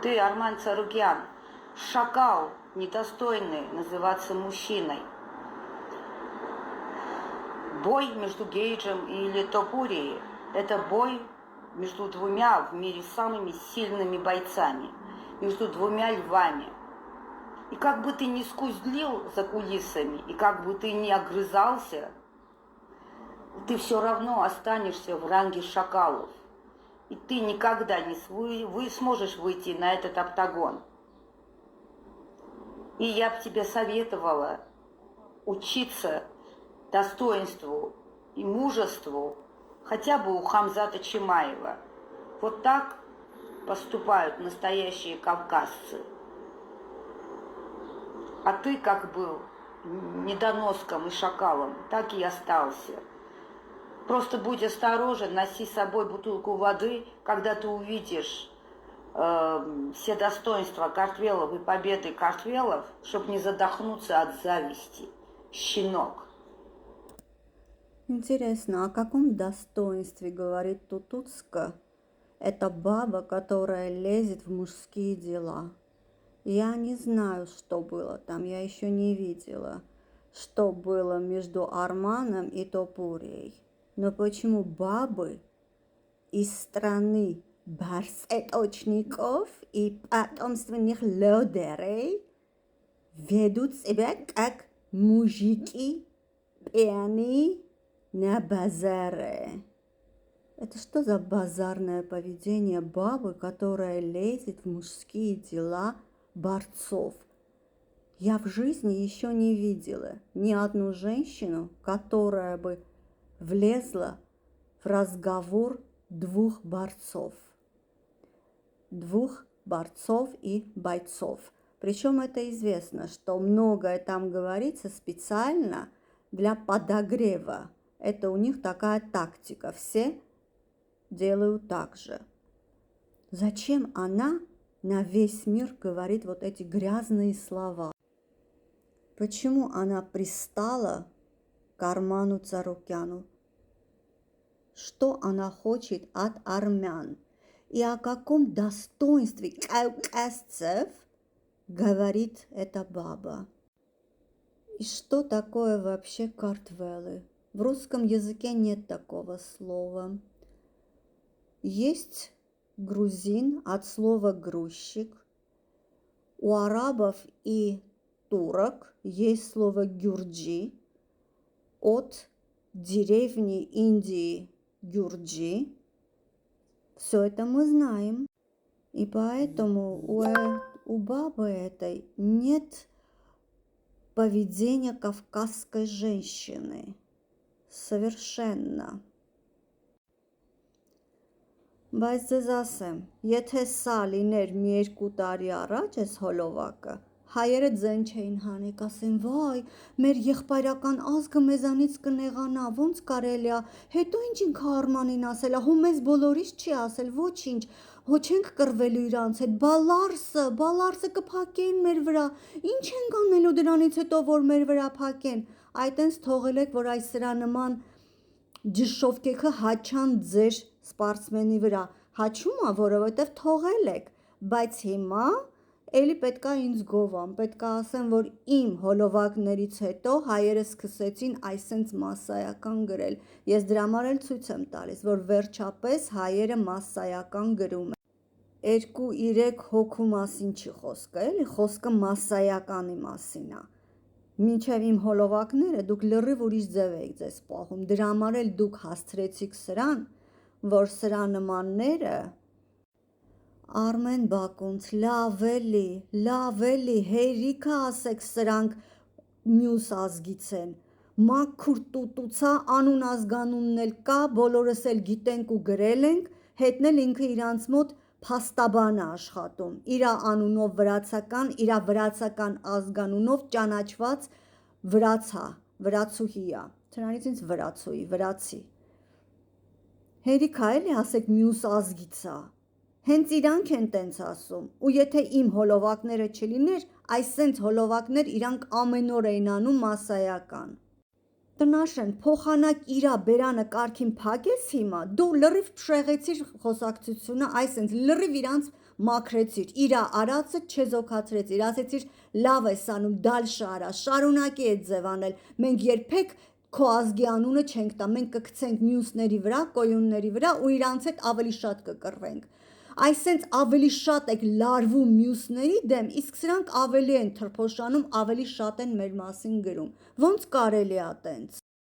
Ты, Арман Царукян, шакал, недостойный называться мужчиной. Бой между Гейджем и Литопурией – это бой между двумя в мире самыми сильными бойцами, между двумя львами. И как бы ты ни скузлил за кулисами, и как бы ты ни огрызался, ты все равно останешься в ранге шакалов. И ты никогда не сможешь выйти на этот октагон. И я бы тебе советовала учиться достоинству и мужеству хотя бы у Хамзата Чимаева. Вот так поступают настоящие кавказцы. А ты как был недоноском и шакалом, так и остался. Просто будь осторожен, носи с собой бутылку воды, когда ты увидишь все достоинства Картвелов и победы Картвелов, чтобы не задохнуться от зависти. Щенок. Интересно, о каком достоинстве говорит Тутуцка? Это баба, которая лезет в мужские дела. Я не знаю, что было там, я еще не видела, что было между Арманом и Топурией. Но почему бабы из страны барсеточников и потомственных лодерей ведут себя как мужики пьяные на базаре? Это что за базарное поведение бабы, которая лезет в мужские дела борцов? Я в жизни еще не видела ни одну женщину, которая бы влезла в разговор двух борцов и бойцов. Причем это известно, что многое там говорится специально для подогрева. Это у них такая тактика. Все делают так же. Зачем она на весь мир говорит вот эти грязные слова? Почему она пристала к Арману Царукяну? Что она хочет от армян? И о каком достоинстве кавказцев говорит эта баба? И что такое вообще картвелы? В русском языке нет такого слова. Есть грузин от слова грузчик. У арабов и турок есть слово гюрджи от деревни Индии Гюрджи. Все это мы знаем. И поэтому у бабы этой нет поведения кавказской женщины. Совершенно. Բայց ձեզ ասեմ, եթե սա լիներ մի 2 տարի առաջ այս հոլովակը, հայերը ձեն չէին հանի, կասեն, վայ, մեր եղբայրական ազգը մեզանից կնեղանա, ոնց կարելի է, հետո ինչ ինքը Արմանին ասել է, հո մեզ բոլորից չի ասել, ոչինչ, հո չենք կռվելու իրանց հետ, բալարսը կփակեն մեր վրա, ինչ ենք անելու դրանից հետո, որ մեր վրա փակեն, այտենց թողել եք, որ այս սրա նման ջշովկեքը հաչան ձեր սպարսմենի վրա, հաչում է, որովհետև թողել եք, բայց հիմա էլի պետքա ինձ գովամ, պետքա ասեմ, որ իմ հոլովակներից հետո հայերը սկսեցին այսենց մասսայական գրել, ես դրա համար էլ ցույց եմ տալիս, որ վերջապես հայերը մասսայական գրում են, 2-3 հոգու մասին չի խոսքը, էլի խոսքը մասսայականի մասին է, մինչև իմ հոլովակները դուք լրիվ ուրիշ ձև եք ձեզ պահում, դրա համար էլ դուք հասցրեցիք սրան, որ սրա նմանները Արմեն Բակունց, լավ էլի, հերիքը ասեք սրանք մյուս ազգից են, մաքուր տուտուցա անուն ազգանունն էլ կա, բոլորս էլ գիտենք ու գրել ենք, հետն էլ ինքը իրանց մոտ փաստաբան է աշխատում, իրա անունով վրացական, իրա վրացական ազգանունով ճանաչված վրացուհի է, դրանից ինձ վրացի, հերիքա էլի ասեք մյուս ազգից է, հենց իրանք են տենց ասում, ու եթե իմ հոլովակները չլիներ, այսենց հոլովակներ իրանք ամեն օր էին անում մասսայական։ Տնաշեն, փոխանակ իրա բերանը կարգին փակես հիմա, դու լրիվ շեղեցիր խոսակցությունը, այսենց լրիվ իրանց մաքրեցիր, իրա արածը չեզոքացրեցիր, ասեցիր լավ ես անում, դալշա արա, շարունակի այդ ձև անել, մենք երբեք քո ազգի անունը չենք տա, մենք կգցենք մյուսների վրա, կոյունների վրա ու իրանց հետ ավելի շատ կկռվենք։ Այսենց ավելի շատ եք լարվում մյուսների դեմ, իսկ սրանք ավելի են թրփոշանում, ավելի շատ են մեր մասին գրում։ Ոնց կարելի է տենց։